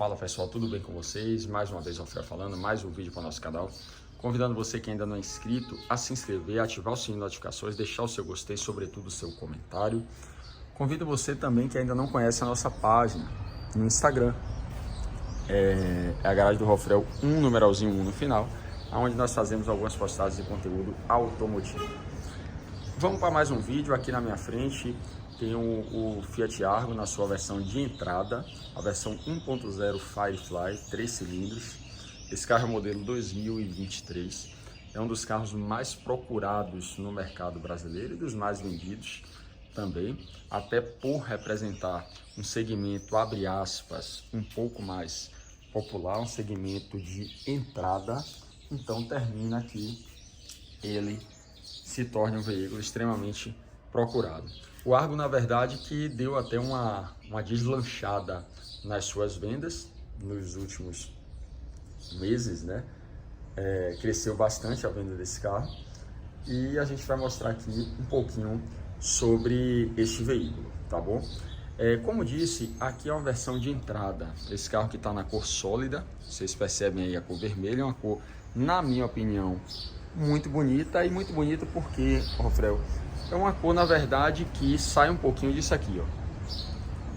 Fala pessoal, tudo bem com vocês? Mais uma vez o Alfredo falando, mais um vídeo para o nosso canal. Convidando você que ainda não é inscrito a se inscrever, ativar o sininho de notificações, deixar o seu gostei, sobretudo o seu comentário. Convido você também que ainda não conhece a nossa página no Instagram. É a Garagem do Rofrel, numeralzinho 1 no final, onde nós fazemos algumas postagens de conteúdo automotivo. Vamos para mais um vídeo. Aqui na minha frente tem o Fiat Argo na sua versão de entrada, a versão 1.0 Firefly, 3 cilindros. Esse carro é o modelo 2023, é um dos carros mais procurados no mercado brasileiro e dos mais vendidos também, até por representar um segmento, abre aspas, um pouco mais popular, um segmento de entrada. Então termina aqui ele se torna um veículo extremamente procurado. O Argo, na verdade, que deu até uma deslanchada nas suas vendas nos últimos meses, né? Cresceu bastante a venda desse carro e a gente vai mostrar aqui um pouquinho sobre este veículo, tá bom? Como disse, aqui é uma versão de entrada. Esse carro que está na cor sólida, vocês percebem aí a cor vermelha, é uma cor, na minha opinião, muito bonita. E muito bonita porque, Rafael, é uma cor, na verdade, que sai um pouquinho disso aqui, ó.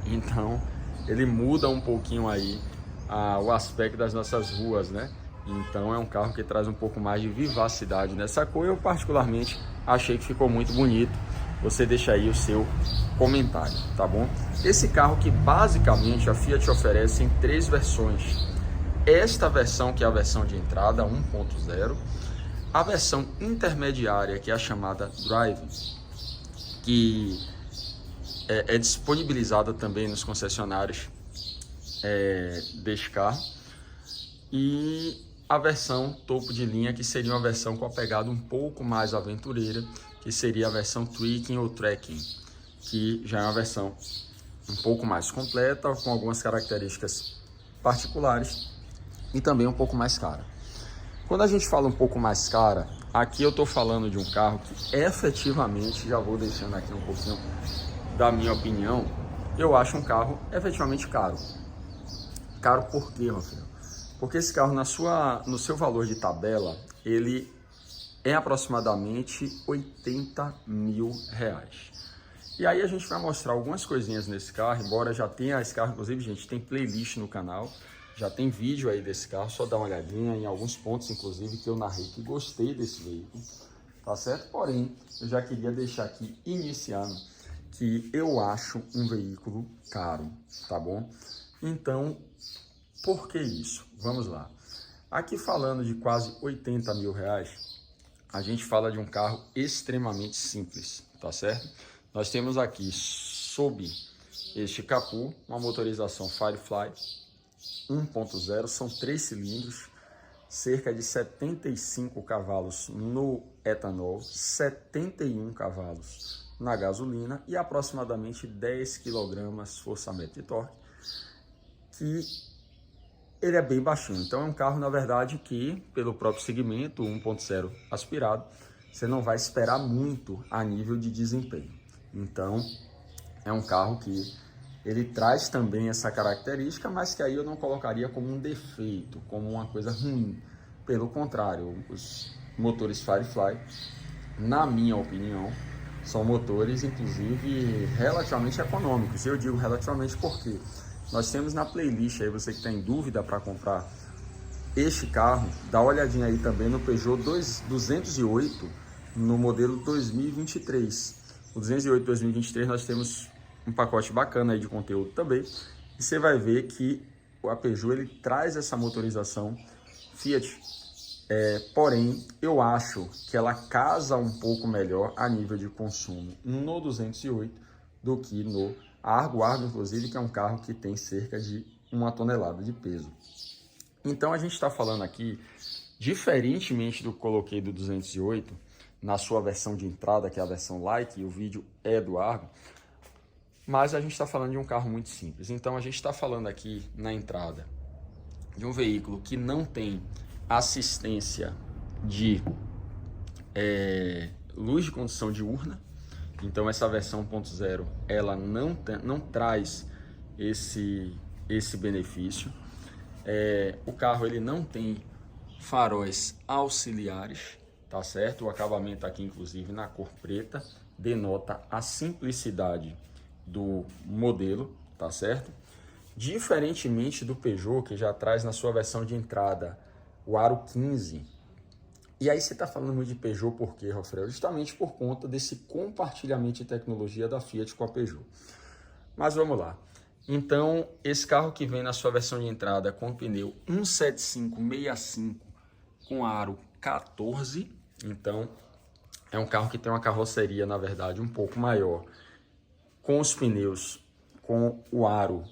Então ele muda um pouquinho aí o aspecto das nossas ruas, né? Então é um carro que traz um pouco mais de vivacidade nessa cor. Eu particularmente achei que ficou muito bonito. Você deixa aí o seu comentário, tá bom? Esse carro que basicamente a Fiat oferece em 3 versões. Esta versão, que é a versão de entrada 1.0, a versão intermediária, que é a chamada Drive, que é disponibilizada também nos concessionários deste carro, e a versão topo de linha, que seria uma versão com a pegada um pouco mais aventureira, que seria a versão Tweaking ou Trekking, que já é uma versão um pouco mais completa, com algumas características particulares e também um pouco mais cara. Quando a gente fala um pouco mais cara, aqui eu estou falando de um carro que efetivamente, já vou deixando aqui um pouquinho da minha opinião, eu acho um carro efetivamente caro. Caro por quê, Rafael? Porque esse carro, no seu valor de tabela, ele é aproximadamente R$80 mil. E aí a gente vai mostrar algumas coisinhas nesse carro, embora já tenha esse carro, inclusive, gente, tem playlist no canal, já tem vídeo aí desse carro, só dá uma olhadinha em alguns pontos, inclusive, que eu narrei que gostei desse veículo, tá certo? Porém, eu já queria deixar aqui, iniciando, que eu acho um veículo caro, tá bom? Então, por que isso? Vamos lá. Aqui falando de quase R$80 mil, a gente fala de um carro extremamente simples, tá certo? Nós temos aqui, sob este capô, uma motorização Firefly 1.0, são 3 cilindros, cerca de 75 cavalos no etanol, 71 cavalos na gasolina e aproximadamente 10 kg força-metro de torque, que ele é bem baixinho. Então é um carro, na verdade, que pelo próprio segmento 1.0 aspirado, você não vai esperar muito a nível de desempenho. Então é um carro que ele traz também essa característica, mas que aí eu não colocaria como um defeito, como uma coisa ruim. Pelo contrário, os motores Firefly, na minha opinião, são motores, inclusive, relativamente econômicos. Eu digo relativamente porque nós temos na playlist, aí você que está em dúvida para comprar este carro, dá uma olhadinha aí também no Peugeot 208, no modelo 2023. O 208 2023 nós temos um pacote bacana aí de conteúdo também, e você vai ver que a Peugeot ele traz essa motorização Fiat, porém eu acho que ela casa um pouco melhor a nível de consumo no 208 do que no Argo, inclusive, que é um carro que tem cerca de 1 tonelada de peso. Então a gente está falando aqui, diferentemente do que coloquei do 208, na sua versão de entrada, que é a versão Light, e o vídeo é do Argo, mas a gente está falando de um carro muito simples. Então a gente está falando aqui na entrada de um veículo que não tem assistência de luz de condução diurna. Então essa versão 1.0 ela não traz esse benefício. O carro ele não tem faróis auxiliares, tá certo? O acabamento aqui, inclusive, na cor preta, denota a simplicidade do modelo, tá certo? Diferentemente do Peugeot, que já traz na sua versão de entrada o aro 15. E aí você está falando muito de Peugeot por quê, Rafael? Justamente por conta desse compartilhamento de tecnologia da Fiat com a Peugeot. Mas vamos lá. Então, esse carro que vem na sua versão de entrada com pneu 175/65 com aro 14, então é um carro que tem uma carroceria, na verdade, um pouco maior, com os pneus com o aro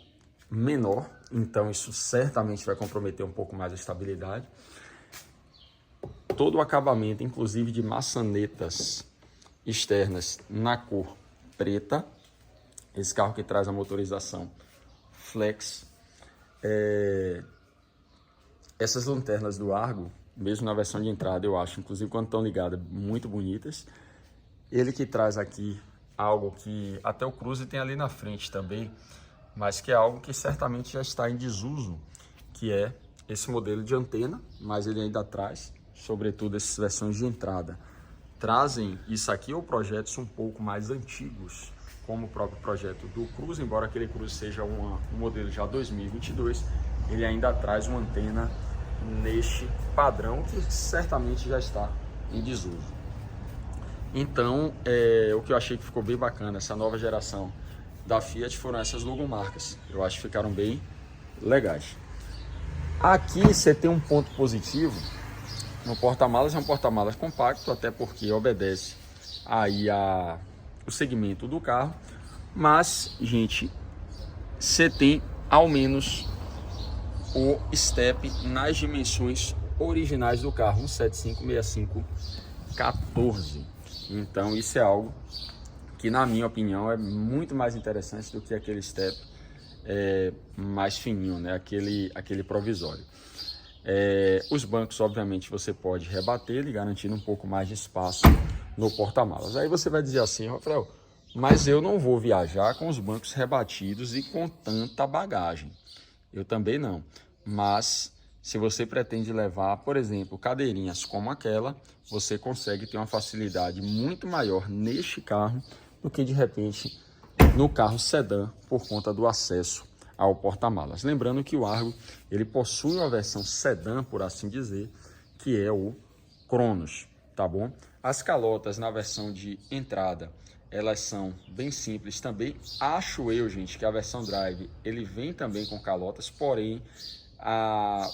menor, então isso certamente vai comprometer um pouco mais a estabilidade. Todo o acabamento, inclusive de maçanetas externas na cor preta. Esse carro que traz a motorização flex. Essas lanternas do Argo, mesmo na versão de entrada, eu acho, inclusive quando estão ligadas, muito bonitas. Ele que traz aqui algo que até o Cruze tem ali na frente também, mas que é algo que certamente já está em desuso, que é esse modelo de antena, mas ele ainda traz, sobretudo essas versões de entrada, trazem isso aqui ou projetos um pouco mais antigos, como o próprio projeto do Cruze, embora aquele Cruze seja um modelo já 2022, ele ainda traz uma antena neste padrão que certamente já está em desuso. Então, o que eu achei que ficou bem bacana, essa nova geração da Fiat, foram essas logomarcas. Eu acho que ficaram bem legais. Aqui você tem um ponto positivo. No porta-malas, é um porta-malas compacto, até porque obedece aí o segmento do carro. Mas, gente, você tem ao menos o step nas dimensões originais do carro, 175/65/14. Então isso é algo que, na minha opinião, é muito mais interessante do que aquele step mais fininho, né? Aquele provisório. Os bancos, obviamente, você pode rebater, garantindo um pouco mais de espaço no porta-malas. Aí você vai dizer assim, Rafael, mas eu não vou viajar com os bancos rebatidos e com tanta bagagem. Eu também não. Mas se você pretende levar, por exemplo, cadeirinhas como aquela, você consegue ter uma facilidade muito maior neste carro do que de repente no carro sedã, por conta do acesso ao porta-malas. Lembrando que o Argo ele possui uma versão sedã, por assim dizer, que é o Cronos, tá bom? As calotas na versão de entrada, elas são bem simples também. Acho eu, gente, que a versão Drive ele vem também com calotas, porém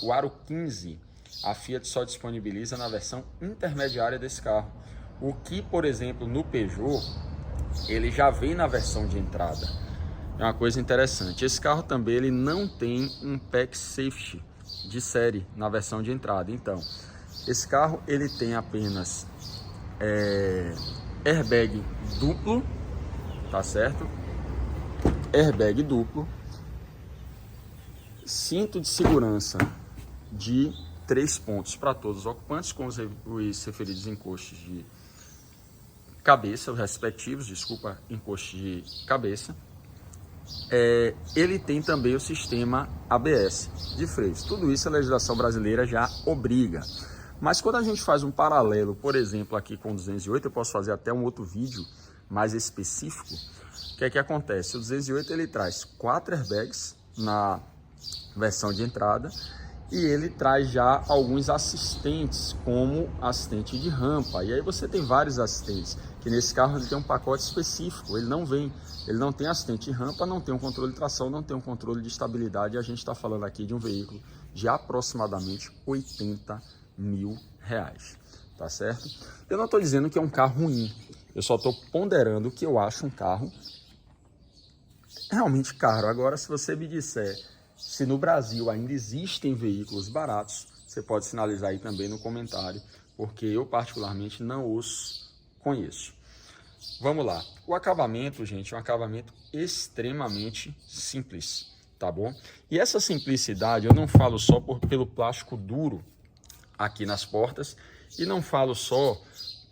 o aro 15 a Fiat só disponibiliza na versão intermediária desse carro. O que, por exemplo, no Peugeot, ele já vem na versão de entrada. É uma coisa interessante. Esse carro também ele não tem um pack safety de série na versão de entrada. Então, esse carro ele tem apenas airbag duplo, tá certo? Airbag duplo, cinto de segurança de 3 pontos para todos os ocupantes, com os referidos encostos de cabeça, os respectivos, encostos de cabeça. Ele tem também o sistema ABS de freios. Tudo isso a legislação brasileira já obriga. Mas quando a gente faz um paralelo, por exemplo, aqui com o 208, eu posso fazer até um outro vídeo mais específico. O que é que acontece? O 208 ele traz 4 airbags na versão de entrada e ele traz já alguns assistentes, como assistente de rampa. E aí você tem vários assistentes, que nesse carro ele tem um pacote específico, ele não tem assistente de rampa, não tem um controle de tração, não tem um controle de estabilidade. E a gente está falando aqui de um veículo de aproximadamente R$80 mil, tá certo? Eu não estou dizendo que é um carro ruim, eu só estou ponderando que eu acho um carro realmente caro. Agora, se você me disser se no Brasil ainda existem veículos baratos, você pode sinalizar aí também no comentário, porque eu particularmente não os conheço. Vamos lá. O acabamento, gente, é um acabamento extremamente simples, tá bom? E essa simplicidade eu não falo só pelo plástico duro aqui nas portas e não falo só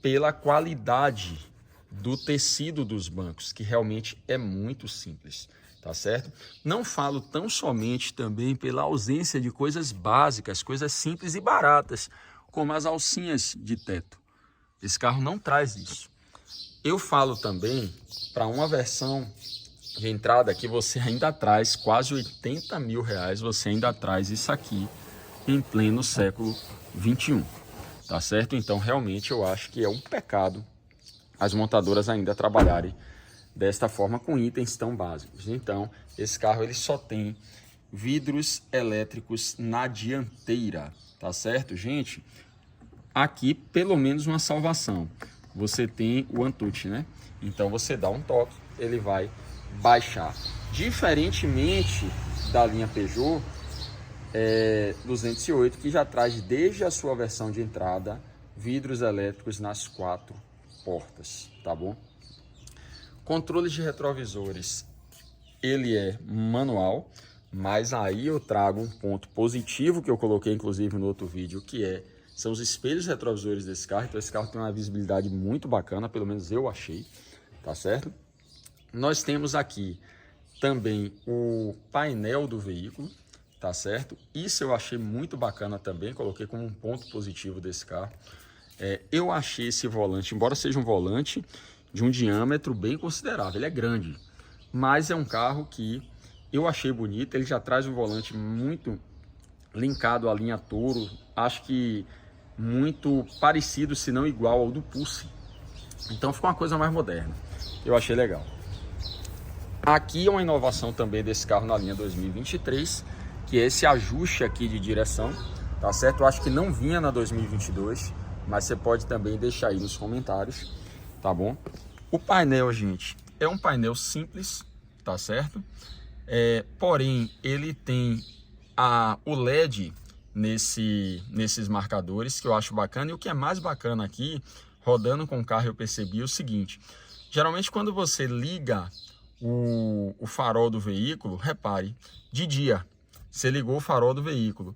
pela qualidade do tecido dos bancos, que realmente é muito simples. tá certo? Não falo tão somente também pela ausência de coisas básicas, coisas simples e baratas, como as alcinhas de teto. Esse carro não traz isso. Eu falo também para uma versão de entrada que você ainda traz quase 80 mil reais, você ainda traz isso aqui em pleno século 21, tá certo? Então realmente eu acho que é um pecado as montadoras ainda trabalharem desta forma com itens tão básicos. Então esse carro ele só tem vidros elétricos na dianteira, tá certo, gente? Aqui pelo menos uma salvação, você tem o Antutu, né? Então você dá um toque, ele vai baixar. Diferentemente da linha Peugeot 208, que já traz desde a sua versão de entrada vidros elétricos nas 4 portas, tá bom? Controle de retrovisores, ele é manual, mas aí eu trago um ponto positivo que eu coloquei inclusive no outro vídeo, que são os espelhos retrovisores desse carro. Então esse carro tem uma visibilidade muito bacana, pelo menos eu achei, tá certo? Nós temos aqui também o painel do veículo, tá certo? Isso eu achei muito bacana também, coloquei como um ponto positivo desse carro. Eu achei esse volante, embora seja um volante de um diâmetro bem considerável, ele é grande, mas é um carro que eu achei bonito. Ele já traz um volante muito linkado à linha Toro, acho que muito parecido, se não igual ao do Pulse. Então ficou uma coisa mais moderna, eu achei legal. Aqui é uma inovação também desse carro na linha 2023, que é esse ajuste aqui de direção, tá certo? Eu acho que não vinha na 2022, mas você pode também deixar aí nos comentários, tá bom? O painel, gente, é um painel simples, tá certo? Porém, ele tem o LED nesses marcadores, que eu acho bacana. E o que é mais bacana aqui, rodando com o carro, eu percebi o seguinte: geralmente quando você liga o farol do veículo, repare, de dia, você ligou o farol do veículo,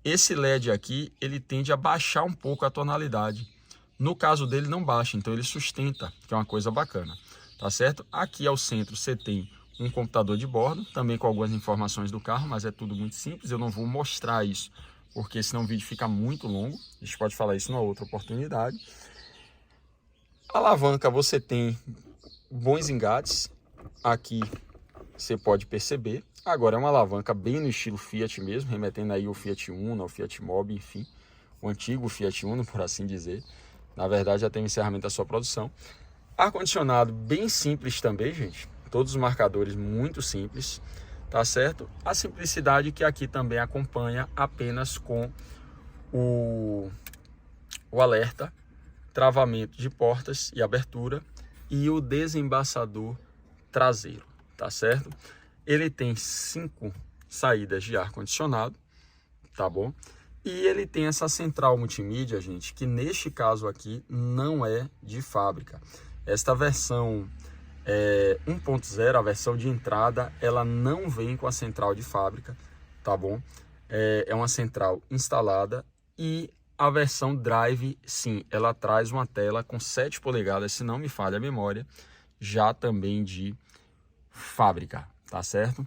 esse LED aqui, ele tende a baixar um pouco a tonalidade. No caso dele não baixa, então ele sustenta, que é uma coisa bacana, tá certo? Aqui ao centro você tem um computador de bordo, também com algumas informações do carro, mas é tudo muito simples. Eu não vou mostrar isso, porque senão o vídeo fica muito longo. A gente pode falar isso numa outra oportunidade. A alavanca, você tem bons engates, aqui você pode perceber. Agora é uma alavanca bem no estilo Fiat mesmo, remetendo aí ao Fiat Uno, ao Fiat Mobi, enfim, o antigo Fiat Uno, por assim dizer. Na verdade já tem o encerramento da sua produção. Ar-condicionado bem simples também, gente. Todos os marcadores muito simples, tá certo? A simplicidade que aqui também acompanha apenas com o alerta, travamento de portas e abertura e o desembaçador traseiro, tá certo? Ele tem 5 saídas de ar-condicionado, tá bom? E ele tem essa central multimídia, gente, que neste caso aqui não é de fábrica. Esta versão 1.0, a versão de entrada, ela não vem com a central de fábrica, tá bom? É uma central instalada. E a versão Drive, sim, ela traz uma tela com 7 polegadas, se não me falha a memória, já também de fábrica, tá certo?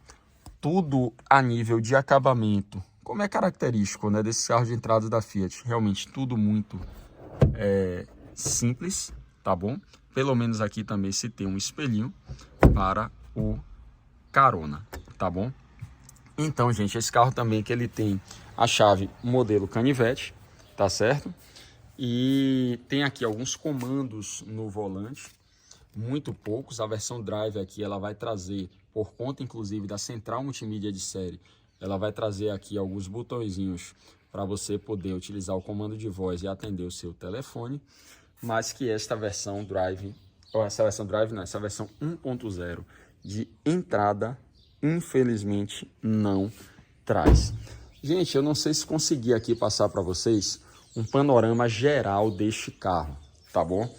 Tudo a nível de acabamento, como é característico, né, desses carros de entrada da Fiat, realmente tudo muito simples, tá bom? Pelo menos aqui também se tem um espelhinho para o carona, tá bom? Então, gente, esse carro também que ele tem a chave modelo canivete, tá certo? E tem aqui alguns comandos no volante, muito poucos. A versão Drive aqui, ela vai trazer, por conta inclusive da central multimídia de série, ela vai trazer aqui alguns botõezinhos para você poder utilizar o comando de voz e atender o seu telefone, mas que essa versão 1.0 de entrada, infelizmente, não traz. Gente, eu não sei se consegui aqui passar para vocês um panorama geral deste carro, tá bom?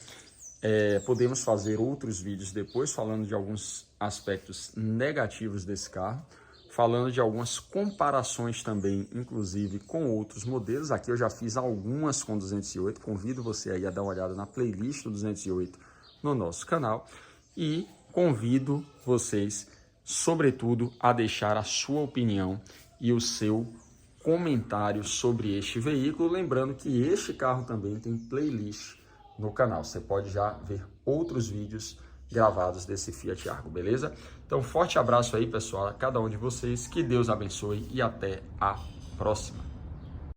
Podemos fazer outros vídeos depois falando de alguns aspectos negativos desse carro, falando de algumas comparações também, inclusive com outros modelos. Aqui eu já fiz algumas com 208, convido você aí a dar uma olhada na playlist do 208 no nosso canal e convido vocês sobretudo, a deixar a sua opinião e o seu comentário sobre este veículo. Lembrando que este carro também tem playlist no canal. Você pode já ver outros vídeos gravados desse Fiat Argo, beleza? Então, forte abraço aí, pessoal, a cada um de vocês. Que Deus abençoe e até a próxima.